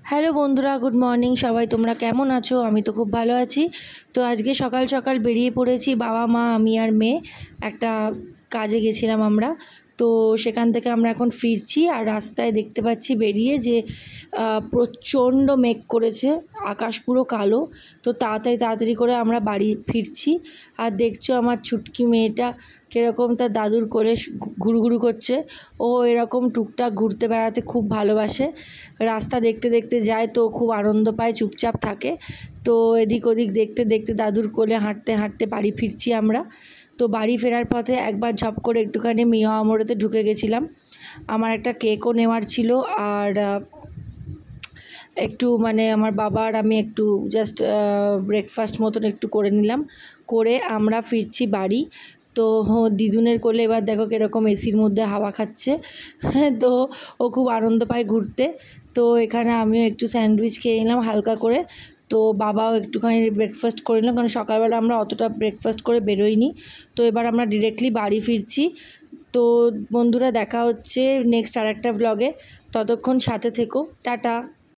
Hello বন্ধুরা, good morning. সবাই তোমরা কেমন আছো? আমি তো খুব ভালো আছি। তো আজকে সকাল সকাল বেরিয়ে পড়েছি, বাবা মা আমি আর মেয়ে। একটা কাজে গেছিলাম আমরা। তো সেখান থেকে আমরা এখন ফিরছি, আর রাস্তায় দেখতে পাচ্ছি বেরিয়ে যে প্রচণ্ড মেঘ করেছে, আকাশ পুরো কালো। তো তাড়াতাড়ি তাড়াতাড়ি করে আমরা বাড়ি ফিরছি। আর দেখছো আমার ছুটকি মেয়েটা কীরকম তার দাদুর কোলে ঘুরঘুরু করছে। ও এরকম টুকটাক ঘুরতে বেড়াতে খুব ভালোবাসে। রাস্তা দেখতে দেখতে যায় তো খুব আনন্দ পায়, চুপচাপ থাকে। তো এদিক ওদিক দেখতে দেখতে দাদুর কোলে হাঁটতে হাঁটতে বাড়ি ফিরছি আমরা। তো বাড়ি ফেরার পথে একবার ঝপ করে একটুখানি মিয়া আমরেতে ঢুকে গেছিলাম। আমার একটা কেকও নেওয়ার ছিল, আর একটু মানে আমার বাবা আর আমি একটু জাস্ট ব্রেকফাস্ট মতন একটু করে নিলাম। করে আমরা ফিরছি বাড়ি। তো দিদুনের কোলে এবার দেখো কীরকম এসির মধ্যে হাওয়া খাচ্ছে। তো ও খুব আনন্দ পায় ঘুরতে। তো এখানে আমিও একটু স্যান্ডউইচ খেয়ে নিলাম হালকা করে। তো বাবাও একটুখানি ব্রেকফাস্ট করে নিলাম, কারণ সকালবেলা আমরা অতটা ব্রেকফাস্ট করে বেরোইনি। তো এবার আমরা ডিরেক্টলি বাড়ি ফিরছি। তো বন্ধুরা, দেখা হচ্ছে নেক্সট আর একটা ব্লগে। ততক্ষণ সাথে থেকো। টাটা।